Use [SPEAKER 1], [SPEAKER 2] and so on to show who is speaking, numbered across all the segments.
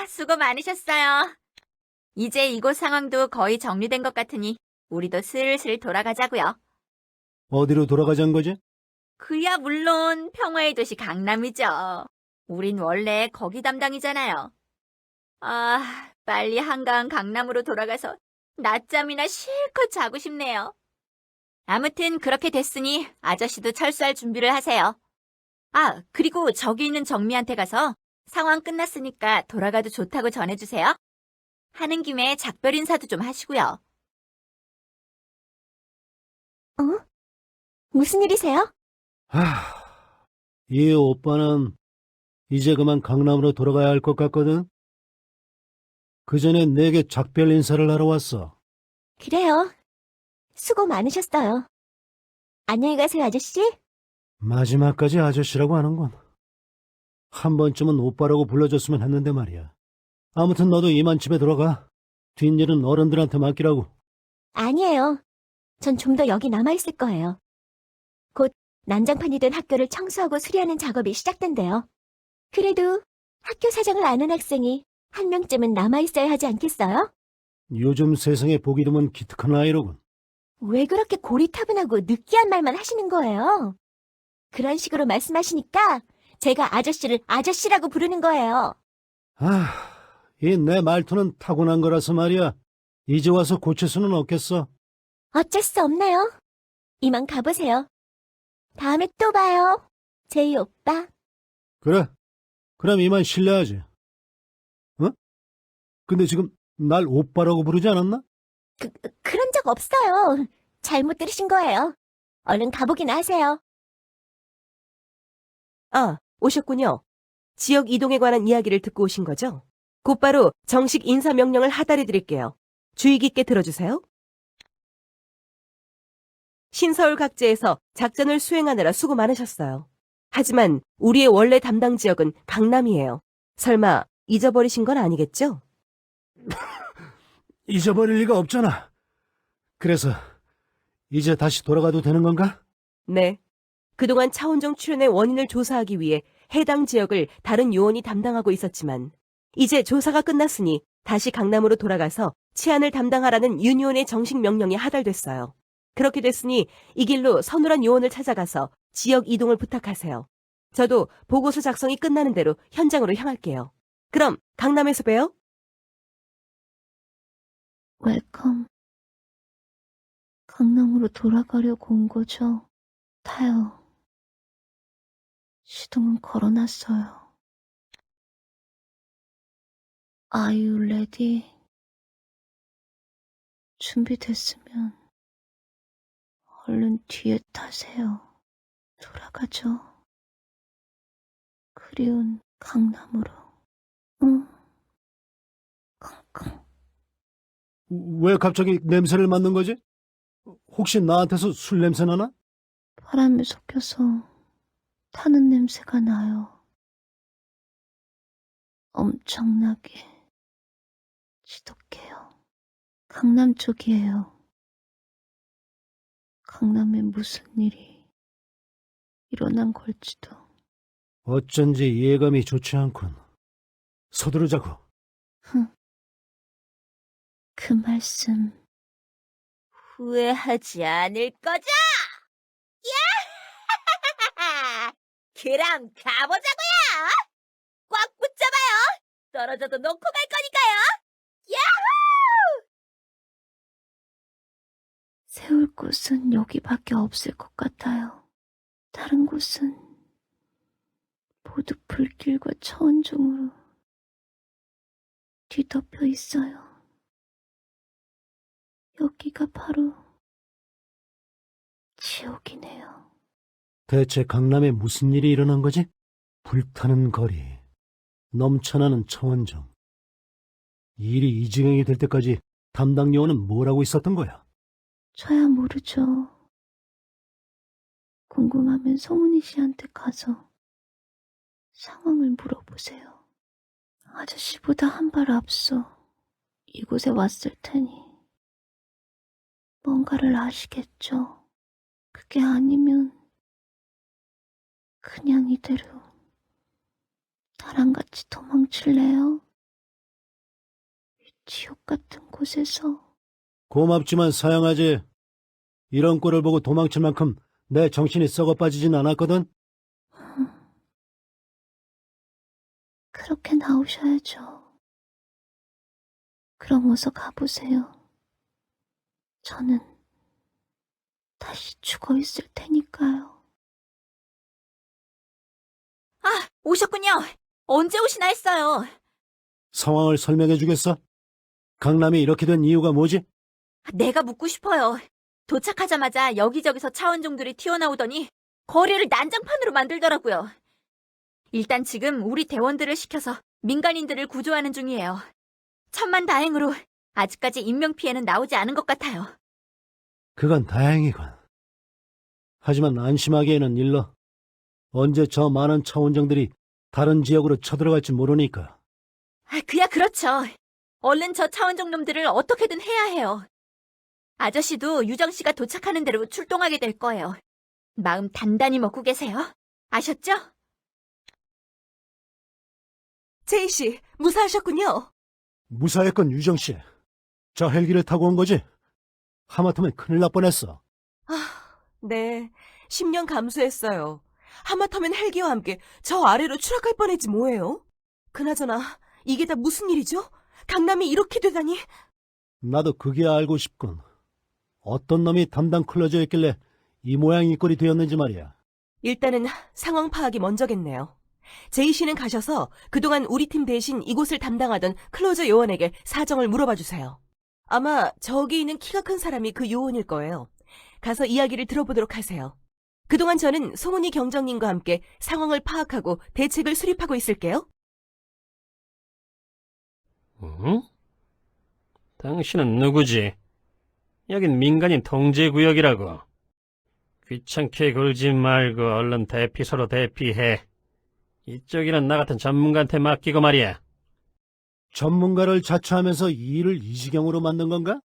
[SPEAKER 1] 수고 많으셨어요. 이제 이곳 상황도 거의 정리된 것 같으니 우리도 슬슬 돌아가자고요.
[SPEAKER 2] 어디로 돌아가자는 거지?
[SPEAKER 1] 그야 물론 평화의 도시 강남이죠. 우린 원래 거기 담당이잖아요. 빨리 한가한 강남으로 돌아가서 낮잠이나 실컷 자고 싶네요. 아무튼 그렇게 됐으니 아저씨도 철수할 준비를 하세요. 그리고 저기 있는 정미한테 가서 상황 끝났으니까 돌아가도 좋다고 전해주세요. 하는 김에 작별 인사도 좀 하시고요.
[SPEAKER 3] 무슨 일이세요?
[SPEAKER 2] 이 오빠는 이제 그만 강남으로 돌아가야 할 것 같거든. 그 전에 내게 작별 인사를 하러 왔어.
[SPEAKER 3] 그래요. 수고 많으셨어요. 안녕히 가세요, 아저씨.
[SPEAKER 2] 마지막까지 아저씨라고 하는군. 한 번쯤은 오빠라고 불러줬으면 했는데 말이야. 아무튼 너도 이만 집에 들어가. 뒷일은 어른들한테 맡기라고.
[SPEAKER 3] 아니에요. 전 좀 더 여기 남아있을 거예요. 곧 난장판이 된 학교를 청소하고 수리하는 작업이 시작된대요. 그래도 학교 사정을 아는 학생이 한 명쯤은 남아있어야 하지 않겠어요?
[SPEAKER 2] 요즘 세상에 보기 드문 기특한 아이로군.
[SPEAKER 3] 왜 그렇게 고리타분하고 느끼한 말만 하시는 거예요? 그런 식으로 말씀하시니까 제가 아저씨를 아저씨라고 부르는 거예요.
[SPEAKER 2] 이 내 말투는 타고난 거라서 말이야. 이제 와서 고칠 수는 없겠어.
[SPEAKER 3] 어쩔 수 없네요. 이만 가보세요. 다음에 또 봐요. 제이 오빠.
[SPEAKER 2] 그래. 그럼 이만 실례하지. 어? 근데 지금 날 오빠라고 부르지 않았나?
[SPEAKER 3] 그런 적 없어요. 잘못 들으신 거예요. 얼른 가보기나 하세요.
[SPEAKER 4] 오셨군요. 지역 이동에 관한 이야기를 듣고 오신 거죠? 곧바로 정식 인사 명령을 하달해 드릴게요. 주의 깊게 들어주세요. 신서울 각지에서 작전을 수행하느라 수고 많으셨어요. 하지만 우리의 원래 담당 지역은 강남이에요. 설마 잊어버리신 건 아니겠죠?
[SPEAKER 2] 잊어버릴 리가 없잖아. 그래서 이제 다시 돌아가도 되는 건가?
[SPEAKER 4] 네. 그동안 차원정 출연의 원인을 조사하기 위해 해당 지역을 다른 요원이 담당하고 있었지만 이제 조사가 끝났으니 다시 강남으로 돌아가서 치안을 담당하라는 윤요원의 정식 명령이 하달됐어요. 그렇게 됐으니 이 길로 서늘한 요원을 찾아가서 지역 이동을 부탁하세요. 저도 보고서 작성이 끝나는 대로 현장으로 향할게요. 그럼 강남에서 봬요.
[SPEAKER 3] 웰컴. 강남으로 돌아가려고 온 거죠? 타요. 시동은 걸어놨어요. Are you ready? 준비됐으면 얼른 뒤에 타세요. 돌아가죠. 그리운 강남으로. 응. 康康.
[SPEAKER 2] 왜 갑자기 냄새를 맡는 거지? 혹시 나한테서 술 냄새 나나?
[SPEAKER 3] 바람에 섞여서 타는 냄새가 나요. 엄청나게 지독해요. 강남 쪽이에요. 강남에 무슨 일이 일어난 걸지도.
[SPEAKER 2] 어쩐지 예감이 좋지 않군. 서두르자고.
[SPEAKER 3] 그 말씀
[SPEAKER 1] 후회하지 않을 거죠? 야! 그럼 가보자고요! 꽉 붙잡아요! 떨어져도 놓고 갈 거니까요! 야호!
[SPEAKER 3] 세울 곳은 여기밖에 없을 것 같아요. 다른 곳은 모두 불길과 천정으로 뒤덮여 있어요. 여기가 바로 지옥이네요.
[SPEAKER 2] 대체 강남에 무슨 일이 일어난 거지? 불타는 거리, 넘쳐나는 청원정. 일이 이 지경이 될 때까지 담당 요원은 뭘 하고 있었던 거야?
[SPEAKER 3] 저야 모르죠. 궁금하면 송은이 씨한테 가서 상황을 물어보세요. 아저씨보다 한 발 앞서 이곳에 왔을 테니 뭔가를 아시겠죠. 그게 아니면 그냥 이대로 나랑 같이 도망칠래요? 이 지옥 같은 곳에서.
[SPEAKER 2] 고맙지만 사양하지. 이런 꼴을 보고 도망칠 만큼 내 정신이 썩어 빠지진 않았거든.
[SPEAKER 3] 그렇게 나오셔야죠. 그럼 어서 가보세요. 저는 다시 죽어 있을 테니까요.
[SPEAKER 1] 아, 오셨군요. 언제 오시나 했어요.
[SPEAKER 2] 상황을 설명해 주겠어? 강남이 이렇게 된 이유가 뭐지?
[SPEAKER 1] 내가 묻고 싶어요. 도착하자마자 여기저기서 차원종들이 튀어나오더니 거리를 난장판으로 만들더라고요. 일단 지금 우리 대원들을 시켜서 민간인들을 구조하는 중이에요. 천만다행으로 아직까지 인명피해는 나오지 않은 것 같아요.
[SPEAKER 2] 그건 다행이군. 하지만 안심하기에는 일러. 언제 저 많은 차원정들이 다른 지역으로 쳐들어갈지 모르니까.
[SPEAKER 1] 그야 그렇죠. 얼른 저 차원종 놈들을 어떻게든 해야 해요. 아저씨도 유정씨가 도착하는 대로 출동하게 될 거예요. 마음 단단히 먹고 계세요. 아셨죠?
[SPEAKER 4] 제이 씨, 무사하셨군요.
[SPEAKER 2] 무사했건 유정씨. 저 헬기를 타고 온 거지? 하마터면 큰일 날 뻔했어.
[SPEAKER 4] 네, 10년 감수했어요. 하마터면 헬기와 함께 저 아래로 추락할 뻔했지 뭐예요? 그나저나 이게 다 무슨 일이죠? 강남이 이렇게 되다니.
[SPEAKER 2] 나도 그게 알고 싶군. 어떤 놈이 담당 클로저였길래 이 모양 이 꼴이 되었는지 말이야.
[SPEAKER 4] 일단은 상황 파악이 먼저겠네요. 제이 씨는 가셔서 그동안 우리 팀 대신 이곳을 담당하던 클로저 요원에게 사정을 물어봐 주세요. 아마 저기 있는 키가 큰 사람이 그 요원일 거예요. 가서 이야기를 들어보도록 하세요. 그동안 저는 송은이 경정님과 함께 상황을 파악하고 대책을 수립하고 있을게요.
[SPEAKER 5] 응? 당신은 누구지? 여긴 민간인 통제구역이라고. 귀찮게 굴지 말고 얼른 대피소로 대피해. 이쪽이는 나 같은 전문가한테 맡기고 말이야.
[SPEAKER 2] 전문가를 자처하면서 이 일을 이 지경으로 만든 건가?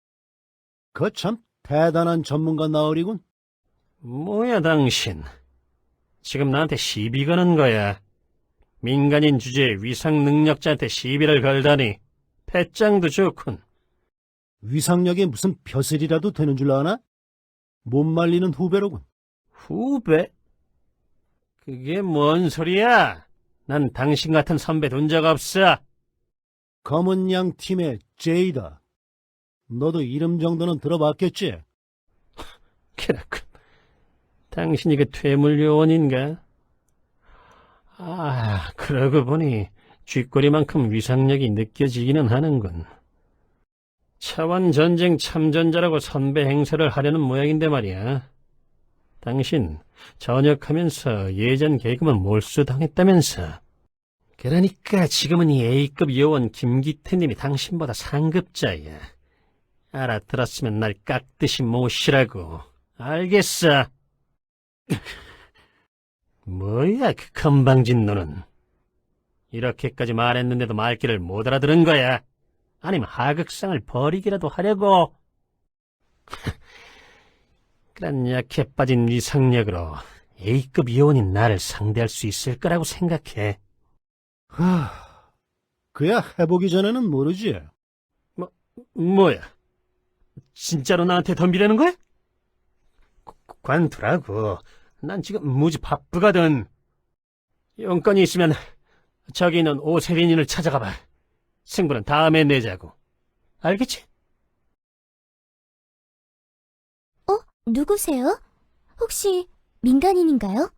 [SPEAKER 2] 그 참 대단한 전문가 나으리군.
[SPEAKER 5] 뭐야 당신. 지금 나한테 시비 거는 거야. 민간인 주제에 위상 능력자한테 시비를 걸다니 패짱도 좋군.
[SPEAKER 2] 위상력에 무슨 벼슬이라도 되는 줄 아나? 못 말리는 후배로군.
[SPEAKER 5] 후배? 그게 뭔 소리야? 난 당신 같은 선배 둔 적 없어.
[SPEAKER 2] 검은 양 팀의 제이다. 너도 이름 정도는 들어봤겠지?
[SPEAKER 5] 그렇군. 당신이 그 퇴물 요원인가? 아, 그러고 보니 쥐꼬리만큼 위상력이 느껴지기는 하는군. 차원 전쟁 참전자라고 선배 행세를 하려는 모양인데 말이야. 당신 전역하면서 예전 계급은 몰수당했다면서. 그러니까 지금은 이 A급 요원 김기태님이 당신보다 상급자야. 알아들었으면 날 깍듯이 모시라고. 알겠어. 뭐야 그 건방진 너는. 이렇게까지 말했는데도 말귀를 못 알아들은 거야. 아니면 하극상을 버리기라도 하려고. 그런 약해 빠진 위상력으로 A급 요원인 나를 상대할 수 있을 거라고 생각해.
[SPEAKER 2] 그야 해보기 전에는 모르지.
[SPEAKER 5] 뭐야? 진짜로 나한테 덤비려는 거야? 관두라고. 난 지금 무지 바쁘거든. 용건이 있으면 저기 있는 오세린이를 찾아가봐. 승부는 다음에 내자고. 알겠지?
[SPEAKER 3] 누구세요? 혹시 민간인인가요?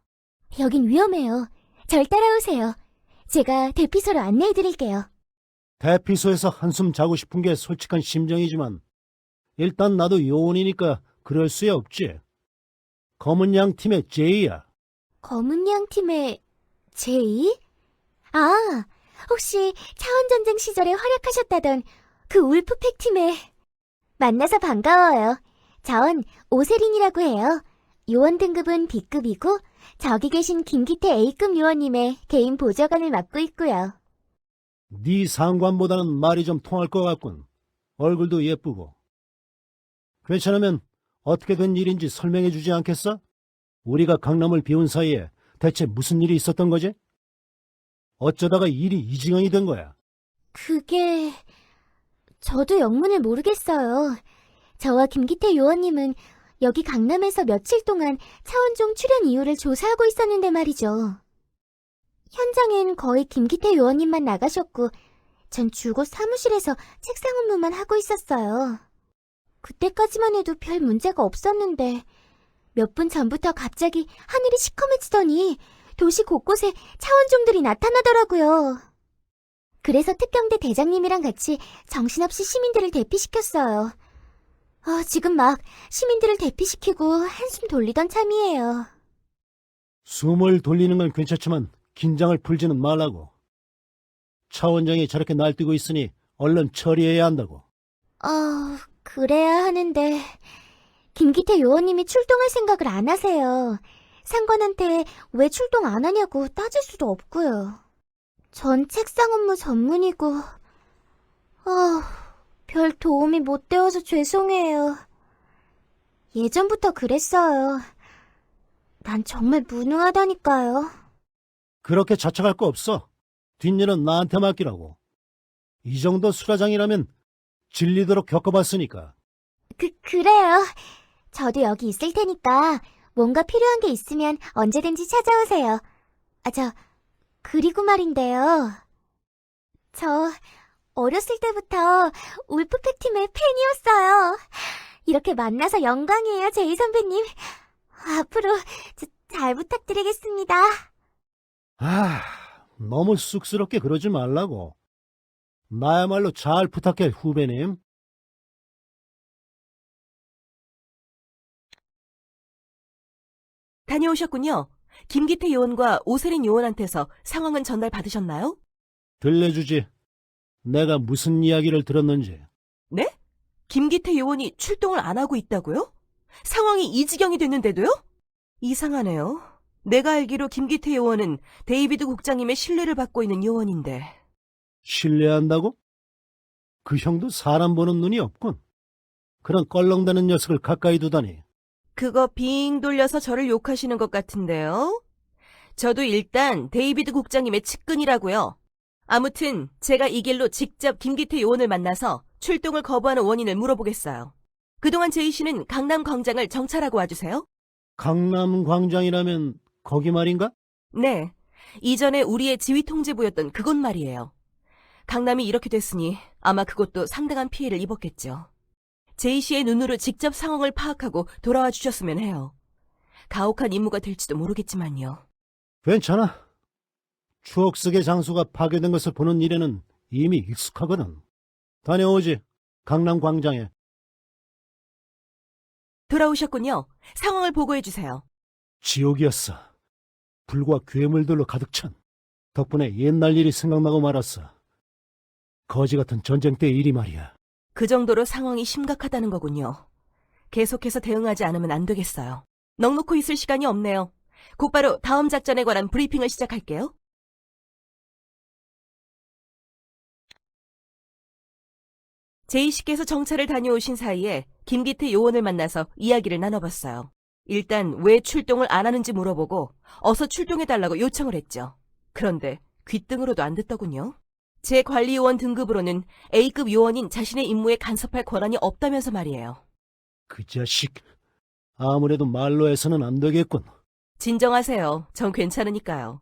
[SPEAKER 3] 여긴 위험해요. 절 따라오세요. 제가 대피소로 안내해드릴게요.
[SPEAKER 2] 대피소에서 한숨 자고 싶은 게 솔직한 심정이지만 일단 나도 요원이니까 그럴 수야 없지. 검은 양 팀의 제이야.
[SPEAKER 3] 검은 양 팀의 제이? 아, 혹시 차원전쟁 시절에 활약하셨다던 그 울프팩 팀의... 만나서 반가워요. 전 오세린이라고 해요. 요원 등급은 B급이고 저기 계신 김기태 A급 요원님의 개인 보좌관을 맡고 있고요.
[SPEAKER 2] 네 상관보다는 말이 좀 통할 것 같군. 얼굴도 예쁘고. 괜찮으면 어떻게 된 일인지 설명해 주지 않겠어? 우리가 강남을 비운 사이에 대체 무슨 일이 있었던 거지? 어쩌다가 일이 이 지경이 된 거야?
[SPEAKER 3] 그게... 저도 영문을 모르겠어요. 저와 김기태 요원님은 여기 강남에서 며칠 동안 차원종 출연 이유를 조사하고 있었는데 말이죠. 현장엔 거의 김기태 요원님만 나가셨고 전 줄곧 사무실에서 책상 업무만 하고 있었어요. 그때까지만 해도 별 문제가 없었는데 몇 분 전부터 갑자기 하늘이 시커매지더니 도시 곳곳에 차원종들이 나타나더라고요. 그래서 특경대 대장님이랑 같이 정신없이 시민들을 대피시켰어요. 지금 막 시민들을 대피시키고 한숨 돌리던 참이에요.
[SPEAKER 2] 숨을 돌리는 건 괜찮지만 긴장을 풀지는 말라고. 차원장이 저렇게 날뛰고 있으니 얼른 처리해야 한다고.
[SPEAKER 3] 그래야 하는데 김기태 요원님이 출동할 생각을 안 하세요. 상관한테 왜 출동 안 하냐고 따질 수도 없고요. 전 책상 업무 전문이고 별 도움이 못 되어서 죄송해요. 예전부터 그랬어요. 난 정말 무능하다니까요.
[SPEAKER 2] 그렇게 자책할 거 없어. 뒷일은 나한테 맡기라고. 이 정도 수라장이라면 질리도록 겪어봤으니까.
[SPEAKER 3] 그래요. 저도 여기 있을 테니까 뭔가 필요한 게 있으면 언제든지 찾아오세요. 그리고 말인데요. 저 어렸을 때부터 울프팩 팀의 팬이었어요. 이렇게 만나서 영광이에요, 제이 선배님. 앞으로 잘 부탁드리겠습니다.
[SPEAKER 2] 너무 쑥스럽게 그러지 말라고. 나야말로 잘 부탁해, 후배님.
[SPEAKER 4] 다녀오셨군요. 김기태 요원과 오세린 요원한테서 상황은 전달받으셨나요?
[SPEAKER 2] 들려주지. 내가 무슨 이야기를 들었는지.
[SPEAKER 4] 네? 김기태 요원이 출동을 안 하고 있다고요? 상황이 이 지경이 됐는데도요? 이상하네요. 내가 알기로 김기태 요원은 데이비드 국장님의 신뢰를 받고 있는 요원인데.
[SPEAKER 2] 신뢰한다고? 그 형도 사람 보는 눈이 없군. 그런 껄렁대는 녀석을 가까이 두다니.
[SPEAKER 4] 그거 빙 돌려서 저를 욕하시는 것 같은데요? 저도 일단 데이비드 국장님의 측근이라고요. 아무튼 제가 이 길로 직접 김기태 요원을 만나서 출동을 거부하는 원인을 물어보겠어요. 그동안 제이 씨는 강남 광장을 정찰하고 와주세요.
[SPEAKER 2] 강남 광장이라면 거기 말인가?
[SPEAKER 4] 네, 이전에 우리의 지휘 통제부였던 그곳 말이에요. 강남이 이렇게 됐으니 아마 그것도 상당한 피해를 입었겠죠. 제이 씨의 눈으로 직접 상황을 파악하고 돌아와 주셨으면 해요. 가혹한 임무가 될지도 모르겠지만요.
[SPEAKER 2] 괜찮아. 추억 속의 장소가 파괴된 것을 보는 일에는 이미 익숙하거든. 다녀오지, 강남 광장에.
[SPEAKER 4] 돌아오셨군요. 상황을 보고해 주세요.
[SPEAKER 2] 지옥이었어. 불과 괴물들로 가득 찬. 덕분에 옛날 일이 생각나고 말았어. 거지 같은 전쟁 때의 일이 말이야.
[SPEAKER 4] 그 정도로 상황이 심각하다는 거군요. 계속해서 대응하지 않으면 안 되겠어요. 넋놓고 있을 시간이 없네요. 곧바로 다음 작전에 관한 브리핑을 시작할게요. 제이 씨께서 정찰을 다녀오신 사이에 김기태 요원을 만나서 이야기를 나눠봤어요. 일단 왜 출동을 안 하는지 물어보고 어서 출동해달라고 요청을 했죠. 그런데 귓등으로도 안 듣더군요. 제 관리 요원 등급으로는 A급 요원인 자신의 임무에 간섭할 권한이 없다면서 말이에요.
[SPEAKER 2] 그 자식. 아무래도 말로 해서는 안 되겠군.
[SPEAKER 4] 진정하세요. 전 괜찮으니까요.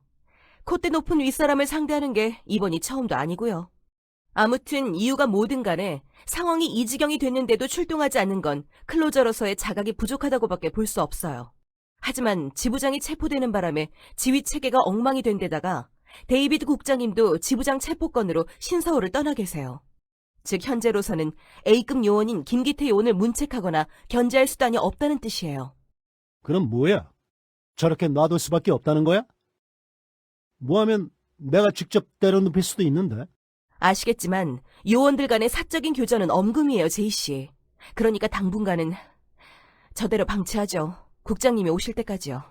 [SPEAKER 4] 콧대 높은 윗사람을 상대하는 게 이번이 처음도 아니고요. 아무튼 이유가 뭐든 간에 상황이 이 지경이 됐는데도 출동하지 않는 건 클로저로서의 자각이 부족하다고밖에 볼 수 없어요. 하지만 지부장이 체포되는 바람에 지휘 체계가 엉망이 된 데다가 데이비드 국장님도 지부장 체포건으로 신서울을 떠나 계세요. 즉 현재로서는 A급 요원인 김기태 요원을 문책하거나 견제할 수단이 없다는 뜻이에요.
[SPEAKER 2] 그럼 뭐야? 저렇게 놔둘 수밖에 없다는 거야? 뭐하면 내가 직접 때려눕힐 수도 있는데.
[SPEAKER 4] 아시겠지만 요원들 간의 사적인 교전은 엄금이에요, 제이씨. 그러니까 당분간은 저대로 방치하죠. 국장님이 오실 때까지요.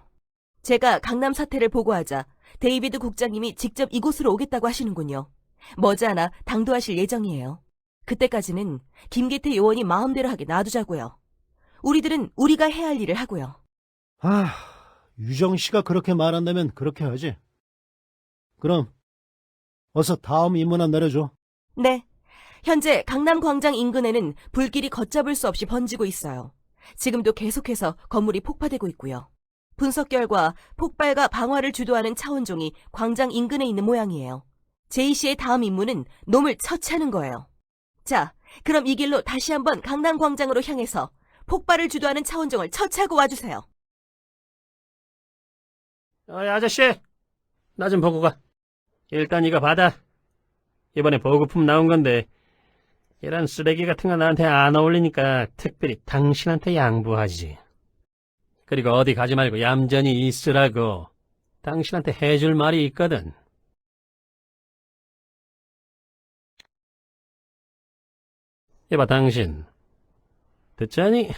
[SPEAKER 4] 제가 강남 사태를 보고하자 데이비드 국장님이 직접 이곳으로 오겠다고 하시는군요. 머지않아 당도하실 예정이에요. 그때까지는 김기태 요원이 마음대로 하게 놔두자고요. 우리들은 우리가 해야 할 일을 하고요.
[SPEAKER 2] 유정 씨가 그렇게 말한다면 그렇게 하지. 그럼 어서 다음 임무나 내려줘.
[SPEAKER 4] 네. 현재 강남광장 인근에는 불길이 걷잡을 수 없이 번지고 있어요. 지금도 계속해서 건물이 폭파되고 있고요. 분석 결과 폭발과 방화를 주도하는 차원종이 광장 인근에 있는 모양이에요. 제이 씨의 다음 임무는 놈을 처치하는 거예요. 자, 그럼 이 길로 다시 한번 강남광장으로 향해서 폭발을 주도하는 차원종을 처치하고 와주세요.
[SPEAKER 5] 아저씨, 나 좀 보고 가. 일단 이거 받아. 이번에 보급품 나온 건데 이런 쓰레기 같은 거 나한테 안 어울리니까 특별히 당신한테 양보하지. 그리고 어디 가지 말고 얌전히 있으라고. 당신한테 해줄 말이 있거든. 이봐, 당신. 듣자니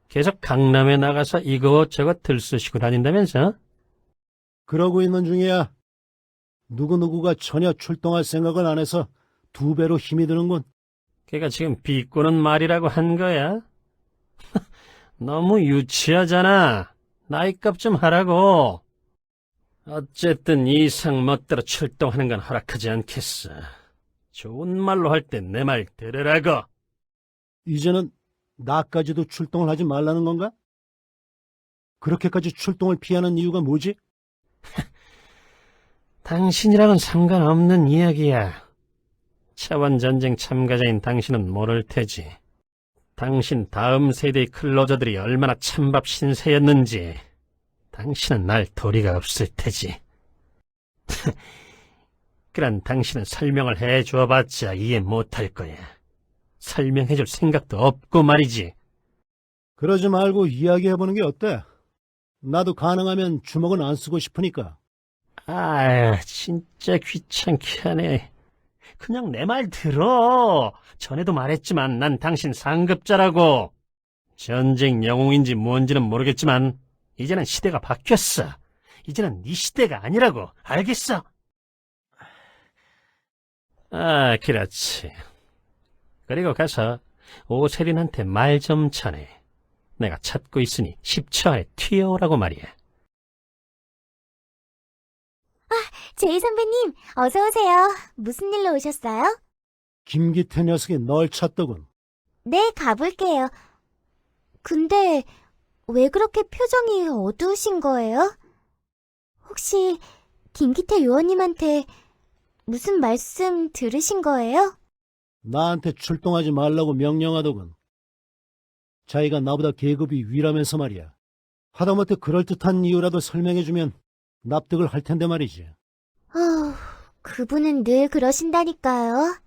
[SPEAKER 5] 계속 강남에 나가서 이것저것 들쑤시고 다닌다면서?
[SPEAKER 2] 그러고 있는 중이야. 누구누구가 전혀 출동할 생각을 안 해서 2배로 힘이 드는군.
[SPEAKER 5] 걔가 지금 비꼬는 말이라고 한 거야? 너무 유치하잖아. 나이값 좀 하라고. 어쨌든 이상 멋대로 출동하는 건 허락하지 않겠어. 좋은 말로 할 때 내 말 들으라고.
[SPEAKER 2] 이제는 나까지도 출동을 하지 말라는 건가? 그렇게까지 출동을 피하는 이유가 뭐지?
[SPEAKER 5] 당신이랑은 상관없는 이야기야. 차원전쟁 참가자인 당신은 모를 테지. 당신 다음 세대의 클로저들이 얼마나 찬밥 신세였는지 당신은 날 도리가 없을 테지. 그런 당신은 설명을 해줘봤자 이해 못할 거야. 설명해줄 생각도 없고 말이지.
[SPEAKER 2] 그러지 말고 이야기해보는 게 어때? 나도 가능하면 주먹은 안 쓰고 싶으니까.
[SPEAKER 5] 아유, 진짜 귀찮게 하네. 그냥 내 말 들어. 전에도 말했지만 난 당신 상급자라고. 전쟁 영웅인지 뭔지는 모르겠지만 이제는 시대가 바뀌었어. 이제는 네 시대가 아니라고. 알겠어? 아, 그렇지. 그리고 가서 오세린한테 말 좀 전해. 내가 찾고 있으니 10초 안에 튀어오라고 말이야.
[SPEAKER 3] 제이 선배님, 어서 오세요. 무슨 일로 오셨어요?
[SPEAKER 2] 김기태 녀석이 널 찾더군.
[SPEAKER 3] 네, 가볼게요. 근데 왜 그렇게 표정이 어두우신 거예요? 혹시 김기태 요원님한테 무슨 말씀 들으신 거예요?
[SPEAKER 2] 나한테 출동하지 말라고 명령하더군. 자기가 나보다 계급이 위라면서 말이야. 하다못해 그럴듯한 이유라도 설명해주면 납득을 할 텐데 말이지.
[SPEAKER 3] 그분은 늘 그러신다니까요.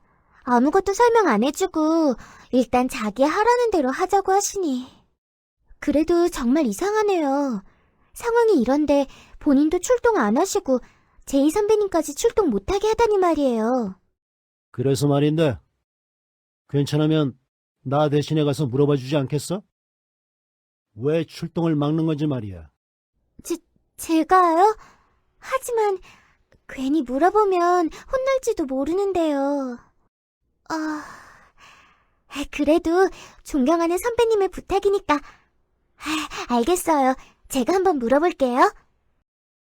[SPEAKER 3] 아무것도 설명 안 해주고 일단 자기 하라는 대로 하자고 하시니. 그래도 정말 이상하네요. 상황이 이런데 본인도 출동 안 하시고 제이 선배님까지 출동 못하게 하다니 말이에요.
[SPEAKER 2] 그래서 말인데, 괜찮으면 나 대신에 가서 물어봐 주지 않겠어? 왜 출동을 막는 건지 말이야.
[SPEAKER 3] 제가요? 하지만 괜히 물어보면 혼날지도 모르는데요. 그래도 존경하는 선배님의 부탁이니까. 알겠어요. 제가 한번 물어볼게요.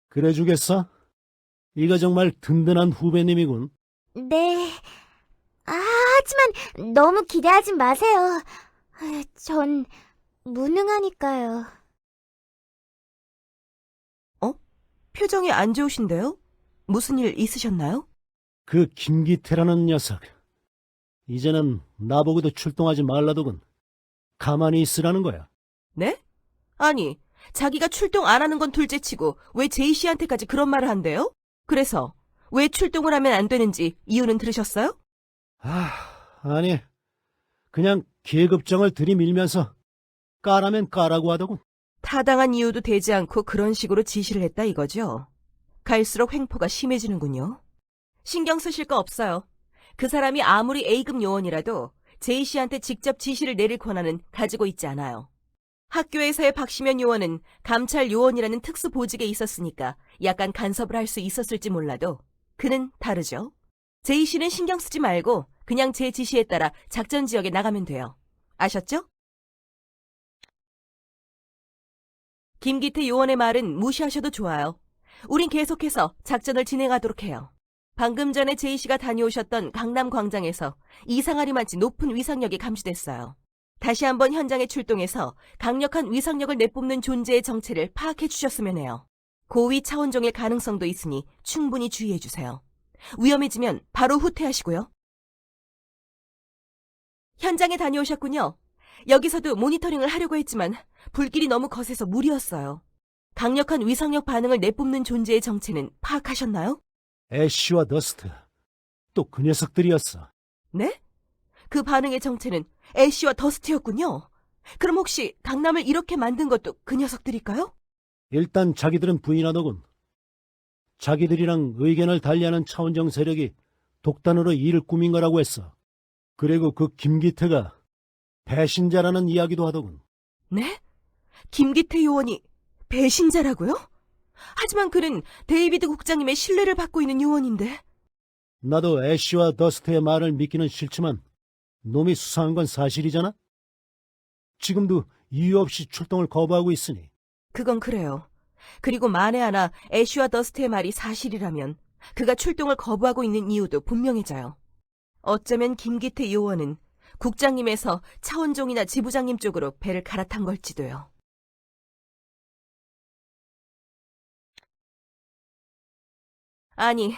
[SPEAKER 2] 그래 주겠어? 이가 정말 든든한 후배님이군.
[SPEAKER 3] 네. 하지만 너무 기대하진 마세요. 전 무능하니까요.
[SPEAKER 4] 표정이 안 좋으신데요? 무슨 일 있으셨나요?
[SPEAKER 2] 그 김기태라는 녀석. 이제는 나보고도 출동하지 말라더군. 가만히 있으라는 거야.
[SPEAKER 4] 네? 아니, 자기가 출동 안 하는 건 둘째치고 왜 제이 씨한테까지 그런 말을 한대요? 그래서 왜 출동을 하면 안 되는지 이유는 들으셨어요?
[SPEAKER 2] 아니, 그냥 계급장을 들이밀면서 까라면 까라고 하더군.
[SPEAKER 4] 타당한 이유도 되지 않고 그런 식으로 지시를 했다 이거죠. 갈수록 횡포가 심해지는군요. 신경 쓰실 거 없어요. 그 사람이 아무리 A급 요원이라도 제이 씨한테 직접 지시를 내릴 권한은 가지고 있지 않아요. 학교에서의 박시면 요원은 감찰 요원이라는 특수 보직에 있었으니까 약간 간섭을 할 수 있었을지 몰라도 그는 다르죠. 제이 씨는 신경 쓰지 말고 그냥 제 지시에 따라 작전 지역에 나가면 돼요. 아셨죠? 김기태 요원의 말은 무시하셔도 좋아요. 우린 계속해서 작전을 진행하도록 해요. 방금 전에 제이 씨가 다녀오셨던 강남 광장에서 이상하리만치 높은 위상력이 감지됐어요. 다시 한번 현장에 출동해서 강력한 위상력을 내뿜는 존재의 정체를 파악해 주셨으면 해요. 고위 차원종일 가능성도 있으니 충분히 주의해 주세요. 위험해지면 바로 후퇴하시고요. 현장에 다녀오셨군요. 여기서도 모니터링을 하려고 했지만 불길이 너무 거세서 무리였어요. 강력한 위상력 반응을 내뿜는 존재의 정체는 파악하셨나요?
[SPEAKER 2] 애쉬와 더스트. 또 그 녀석들이었어.
[SPEAKER 4] 네? 그 반응의 정체는 애쉬와 더스트였군요. 그럼 혹시 강남을 이렇게 만든 것도 그 녀석들일까요?
[SPEAKER 2] 일단 자기들은 부인하더군. 자기들이랑 의견을 달리하는 차원정 세력이 독단으로 일을 꾸민 거라고 했어. 그리고 그 김기태가 배신자라는 이야기도 하더군.
[SPEAKER 4] 네? 김기태 요원이 배신자라고요? 하지만 그는 데이비드 국장님의 신뢰를 받고 있는 요원인데.
[SPEAKER 2] 나도 애쉬와 더스트의 말을 믿기는 싫지만 놈이 수상한 건 사실이잖아? 지금도 이유 없이 출동을 거부하고 있으니.
[SPEAKER 4] 그건 그래요. 그리고 만에 하나 애쉬와 더스트의 말이 사실이라면 그가 출동을 거부하고 있는 이유도 분명해져요. 어쩌면 김기태 요원은 국장님에서 차원종이나 지부장님 쪽으로 배를 갈아탄 걸지도요. 아니,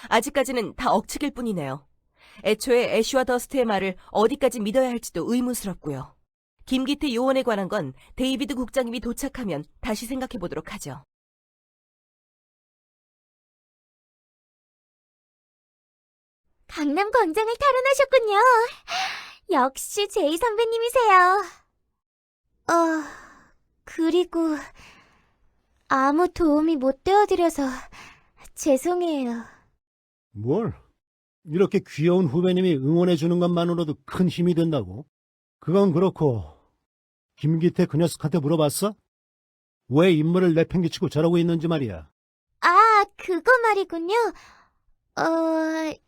[SPEAKER 4] 아직까지는 다 억측일 뿐이네요. 애초에 애쉬와 더스트의 말을 어디까지 믿어야 할지도 의문스럽고요. 김기태 요원에 관한 건 데이비드 국장님이 도착하면 다시 생각해보도록 하죠.
[SPEAKER 3] 강남 광장을 탈환하셨군요. 역시 제이 선배님이세요. 그리고 아무 도움이 못 되어드려서 죄송해요.
[SPEAKER 2] 뭘? 이렇게 귀여운 후배님이 응원해주는 것만으로도 큰 힘이 된다고? 그건 그렇고 김기태 그 녀석한테 물어봤어? 왜 임무를 내팽개치고 저러고 있는지 말이야.
[SPEAKER 3] 아, 그거 말이군요.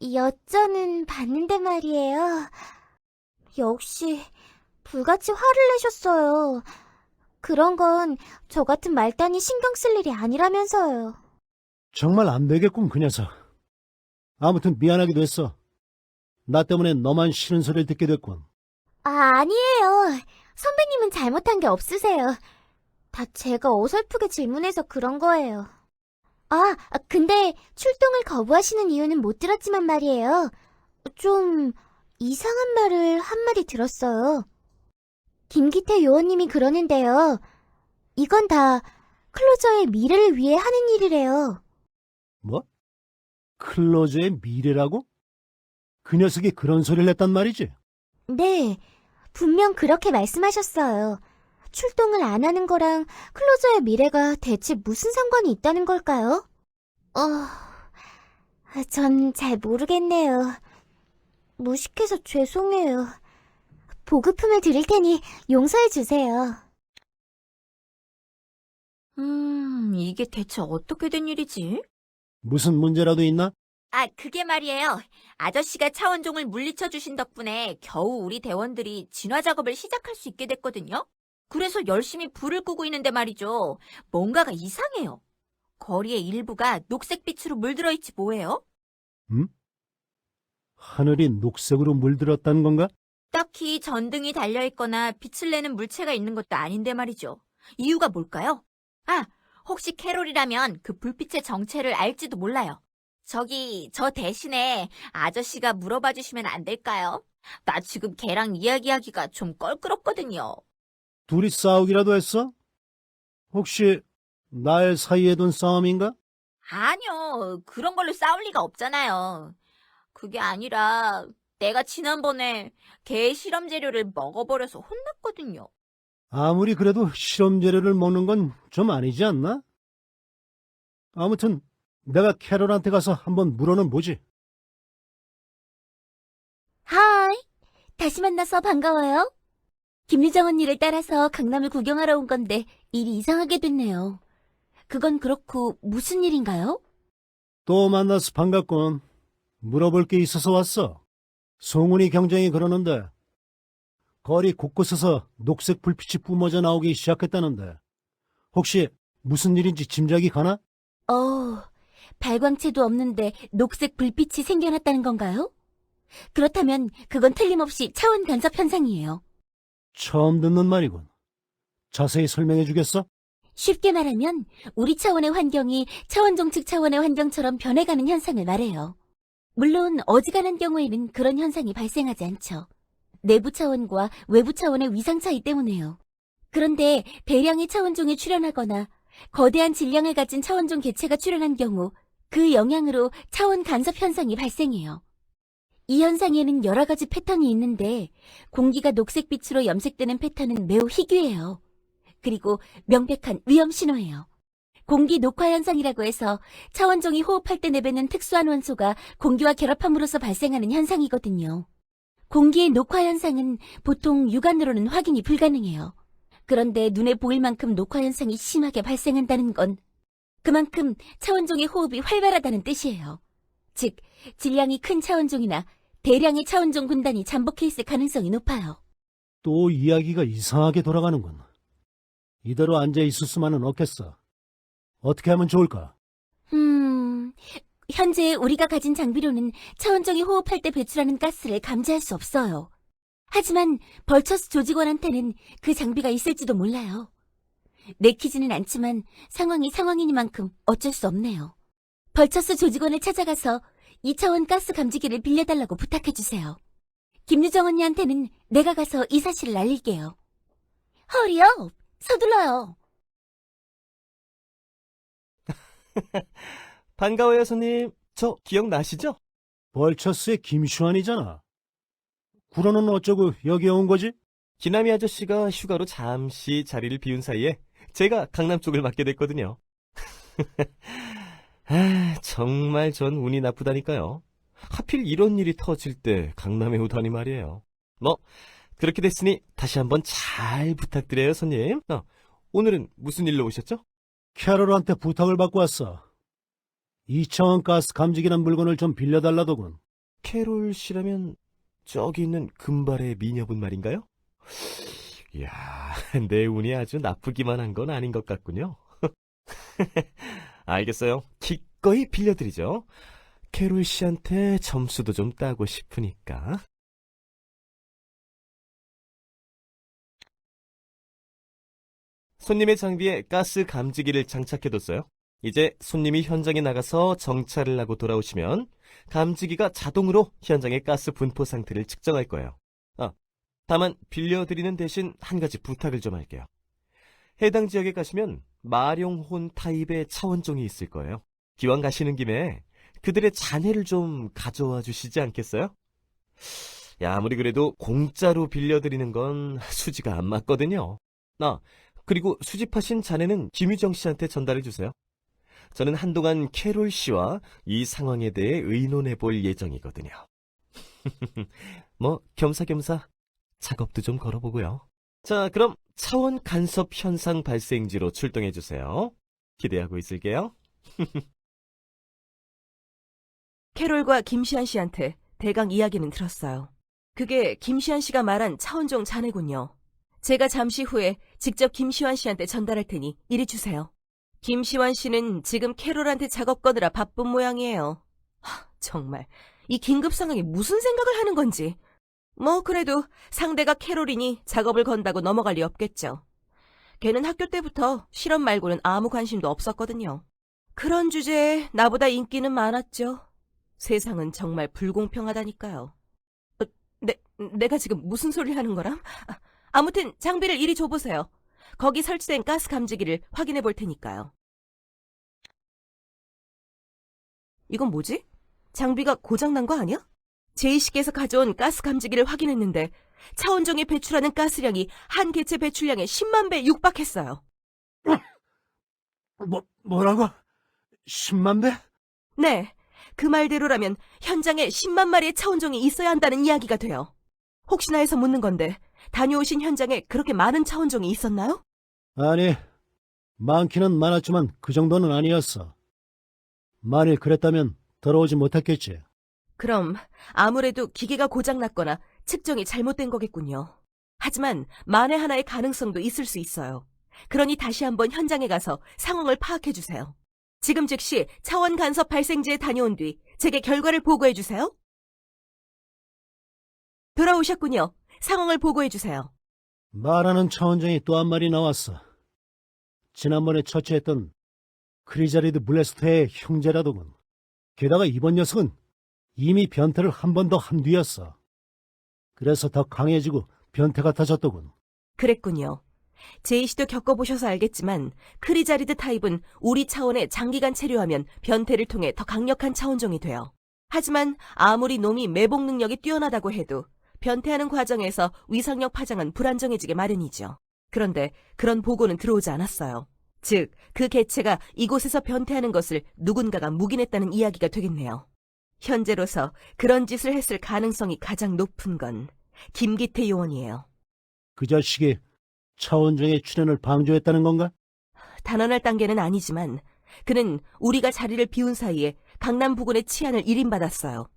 [SPEAKER 3] 여쭤는 봤는데 말이에요. 역시 불같이 화를 내셨어요. 그런 건 저 같은 말단이 신경 쓸 일이 아니라면서요.
[SPEAKER 2] 정말 안 되겠군, 그 녀석. 아무튼 미안하기도 했어. 나 때문에 너만 싫은 소리를 듣게 됐군.
[SPEAKER 3] 아니에요. 선배님은 잘못한 게 없으세요. 다 제가 어설프게 질문해서 그런 거예요. 근데 출동을 거부하시는 이유는 못 들었지만 말이에요. 좀 이상한 말을 한마디 들었어요. 김기태 요원님이 그러는데요. 이건 다 클로저의 미래를 위해 하는 일이래요.
[SPEAKER 2] 뭐? 클로저의 미래라고? 그 녀석이 그런 소리를 했단 말이지?
[SPEAKER 3] 네, 분명 그렇게 말씀하셨어요. 출동을 안 하는 거랑 클로저의 미래가 대체 무슨 상관이 있다는 걸까요? 전 잘 모르겠네요. 무식해서 죄송해요. 보급품을 드릴 테니 용서해 주세요.
[SPEAKER 1] 이게 대체 어떻게 된 일이지?
[SPEAKER 2] 무슨 문제라도 있나?
[SPEAKER 1] 그게 말이에요. 아저씨가 차원종을 물리쳐 주신 덕분에 겨우 우리 대원들이 진화 작업을 시작할 수 있게 됐거든요. 그래서 열심히 불을 끄고 있는데 말이죠. 뭔가가 이상해요. 거리의 일부가 녹색빛으로 물들어 있지 뭐예요?
[SPEAKER 2] 하늘이 녹색으로 물들었다는 건가?
[SPEAKER 1] 딱히 전등이 달려있거나 빛을 내는 물체가 있는 것도 아닌데 말이죠. 이유가 뭘까요? 혹시 캐롤이라면 그 불빛의 정체를 알지도 몰라요. 저 대신에 아저씨가 물어봐 주시면 안 될까요? 나 지금 걔랑 이야기하기가 좀 껄끄럽거든요.
[SPEAKER 2] 둘이 싸우기라도 했어? 혹시 날 사이에 둔 싸움인가?
[SPEAKER 1] 아니요, 그런 걸로 싸울 리가 없잖아요. 그게 아니라 내가 지난번에 개 실험 재료를 먹어버려서 혼났거든요.
[SPEAKER 2] 아무리 그래도 실험 재료를 먹는 건 좀 아니지 않나? 아무튼 내가 캐롤한테 가서 한번 물어는 보지.
[SPEAKER 3] 하이, 다시 만나서 반가워요. 김유정 언니를 따라서 강남을 구경하러 온 건데 일이 이상하게 됐네요. 그건 그렇고 무슨 일인가요?
[SPEAKER 2] 또 만나서 반갑군. 물어볼 게 있어서 왔어. 송은이 경쟁이 그러는데 거리 곳곳에서 녹색 불빛이 뿜어져 나오기 시작했다는데 혹시 무슨 일인지 짐작이 가나?
[SPEAKER 3] 발광체도 없는데 녹색 불빛이 생겨났다는 건가요? 그렇다면 그건 틀림없이 차원 간섭 현상이에요.
[SPEAKER 2] 처음 듣는 말이군. 자세히 설명해 주겠어?
[SPEAKER 3] 쉽게 말하면 우리 차원의 환경이 차원 종측 차원의 환경처럼 변해가는 현상을 말해요. 물론 어지간한 경우에는 그런 현상이 발생하지 않죠. 내부 차원과 외부 차원의 위상 차이 때문에요. 그런데 대량의 차원종이 출현하거나 거대한 질량을 가진 차원종 개체가 출현한 경우 그 영향으로 차원 간섭 현상이 발생해요. 이 현상에는 여러 가지 패턴이 있는데 공기가 녹색빛으로 염색되는 패턴은 매우 희귀해요. 그리고 명백한 위험 신호예요. 공기 녹화 현상이라고 해서 차원종이 호흡할 때 내뱉는 특수한 원소가 공기와 결합함으로써 발생하는 현상이거든요. 공기의 녹화 현상은 보통 육안으로는 확인이 불가능해요. 그런데 눈에 보일 만큼 녹화 현상이 심하게 발생한다는 건 그만큼 차원종의 호흡이 활발하다는 뜻이에요. 즉, 질량이 큰 차원종이나 대량의 차원종 군단이 잠복해 있을 가능성이 높아요.
[SPEAKER 2] 또 이야기가 이상하게 돌아가는군. 이대로 앉아 있을 수만은 없겠어. 어떻게 하면 좋을까?
[SPEAKER 3] 현재 우리가 가진 장비로는 차원종이 호흡할 때 배출하는 가스를 감지할 수 없어요. 하지만 벌처스 조직원한테는 그 장비가 있을지도 몰라요. 내키지는 않지만 상황이 상황이니만큼 어쩔 수 없네요. 벌처스 조직원을 찾아가서 2차원 가스 감지기를 빌려달라고 부탁해주세요. 김유정 언니한테는 내가 가서 이 사실을 알릴게요. 허리요! 서둘러요.
[SPEAKER 6] 반가워요, 손님. 저 기억나시죠?
[SPEAKER 2] 벌처스의 김슈환이잖아. 구로는 어쩌고 여기에 온 거지?
[SPEAKER 6] 기남이 아저씨가 휴가로 잠시 자리를 비운 사이에 제가 강남 쪽을 맡게 됐거든요. 정말 전 운이 나쁘다니까요. 하필 이런 일이 터질 때 강남에 오다니 말이에요. 뭐 그렇게 됐으니 다시 한번 잘 부탁드려요, 손님. 오늘은 무슨 일로 오셨죠?
[SPEAKER 2] 캐롤한테 부탁을 받고 왔어. 2차원 가스 감지기란 물건을 좀 빌려달라더군.
[SPEAKER 6] 캐롤 씨라면 저기 있는 금발의 미녀분 말인가요? 이야, 내 운이 아주 나쁘기만 한 건 아닌 것 같군요. 알겠어요. 기꺼이 빌려드리죠. 캐롤 씨한테 점수도 좀 따고 싶으니까. 손님의 장비에 가스 감지기를 장착해뒀어요. 이제 손님이 현장에 나가서 정찰을 하고 돌아오시면 감지기가 자동으로 현장의 가스 분포 상태를 측정할 거예요. 다만 빌려드리는 대신 한 가지 부탁을 좀 할게요. 해당 지역에 가시면 마룡혼 타입의 차원종이 있을 거예요. 기왕 가시는 김에 그들의 잔해를 좀 가져와 주시지 않겠어요? 아무리 그래도 공짜로 빌려드리는 건 수지가 안 맞거든요. 그리고 수집하신 잔해는 김유정 씨한테 전달해 주세요. 저는 한동안 캐롤 씨와 이 상황에 대해 의논해 볼 예정이거든요. 뭐 겸사겸사 작업도 좀 걸어보고요. 자, 그럼 차원 간섭 현상 발생지로 출동해 주세요. 기대하고 있을게요.
[SPEAKER 4] 캐롤과 김시안 씨한테 대강 이야기는 들었어요. 그게 김시안 씨가 말한 차원종 잔해군요. 제가 잠시 후에 직접 김시환 씨한테 전달할 테니 이리 주세요. 김시환 씨는 지금 캐롤한테 작업 거느라 바쁜 모양이에요. 정말 이 긴급 상황에 무슨 생각을 하는 건지. 뭐 그래도 상대가 캐롤이니 작업을 건다고 넘어갈 리 없겠죠. 걔는 학교 때부터 실험 말고는 아무 관심도 없었거든요. 그런 주제에 나보다 인기는 많았죠. 세상은 정말 불공평하다니까요. 내가 지금 무슨 소리를 하는 거람? 아무튼 장비를 이리 줘보세요. 거기 설치된 가스 감지기를 확인해 볼 테니까요. 이건 뭐지? 장비가 고장난 거 아니야? 제이씨께서 가져온 가스 감지기를 확인했는데 차원종이 배출하는 가스량이 한 개체 배출량의 10만 배 육박했어요.
[SPEAKER 2] 뭐라고? 10만 배?
[SPEAKER 4] 네, 그 말대로라면 현장에 10만 마리의 차원종이 있어야 한다는 이야기가 돼요. 혹시나 해서 묻는 건데 다녀오신 현장에 그렇게 많은 차원종이 있었나요?
[SPEAKER 2] 아니, 많기는 많았지만 그 정도는 아니었어. 만일 그랬다면 들어오지 못했겠지.
[SPEAKER 4] 그럼 아무래도 기계가 고장났거나 측정이 잘못된 거겠군요. 하지만 만에 하나의 가능성도 있을 수 있어요. 그러니 다시 한번 현장에 가서 상황을 파악해 주세요. 지금 즉시 차원 간섭 발생지에 다녀온 뒤 제게 결과를 보고해 주세요. 돌아오셨군요. 상황을 보고해 주세요.
[SPEAKER 2] 말하는 차원장이 또 한 마리 나왔어. 지난번에 처치했던 크리자리드 블래스터의 형제라더군. 게다가 이번 녀석은 이미 변태를 한 번 더 한 뒤였어. 그래서 더 강해지고 변태 같아졌더군.
[SPEAKER 4] 그랬군요. 제이 씨도 겪어보셔서 알겠지만 크리자리드 타입은 우리 차원에 장기간 체류하면 변태를 통해 더 강력한 차원종이 돼요. 하지만 아무리 놈이 매복 능력이 뛰어나다고 해도 변태하는 과정에서 위상력 파장은 불안정해지게 마련이죠. 그런데 그런 보고는 들어오지 않았어요. 즉, 그 개체가 이곳에서 변태하는 것을 누군가가 묵인했다는 이야기가 되겠네요. 현재로서 그런 짓을 했을 가능성이 가장 높은 건 김기태 요원이에요.
[SPEAKER 2] 그 자식이 차원종의 출현을 방조했다는 건가?
[SPEAKER 4] 단언할 단계는 아니지만 그는 우리가 자리를 비운 사이에 강남 부근의 치안을 일임받았어요.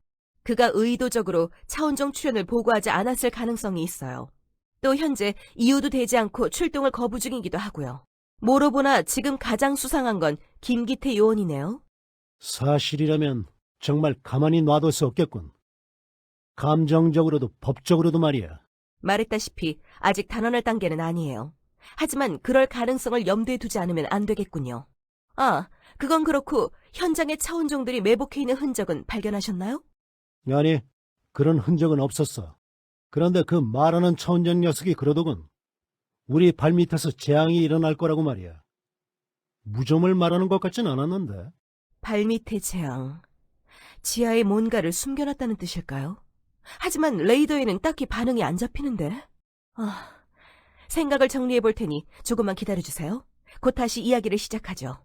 [SPEAKER 4] 그가 의도적으로 차원종 출현을 보고하지 않았을 가능성이 있어요. 또 현재 이유도 되지 않고 출동을 거부 중이기도 하고요. 뭐로 보나 지금 가장 수상한 건 김기태 요원이네요.
[SPEAKER 2] 사실이라면 정말 가만히 놔둘 수 없겠군. 감정적으로도 법적으로도 말이야.
[SPEAKER 4] 말했다시피 아직 단언할 단계는 아니에요. 하지만 그럴 가능성을 염두에 두지 않으면 안 되겠군요. 아, 그건 그렇고 현장에 차원종들이 매복해 있는 흔적은 발견하셨나요?
[SPEAKER 2] 아니, 그런 흔적은 없었어. 그런데 그 말하는 차원장 녀석이 그러더군. 우리 발밑에서 재앙이 일어날 거라고 말이야. 무좀을 말하는 것 같진 않았는데.
[SPEAKER 4] 발밑의 재앙. 지하에 뭔가를 숨겨놨다는 뜻일까요? 하지만 레이더에는 딱히 반응이 안 잡히는데. 생각을 정리해 볼 테니 조금만 기다려주세요. 곧 다시 이야기를 시작하죠.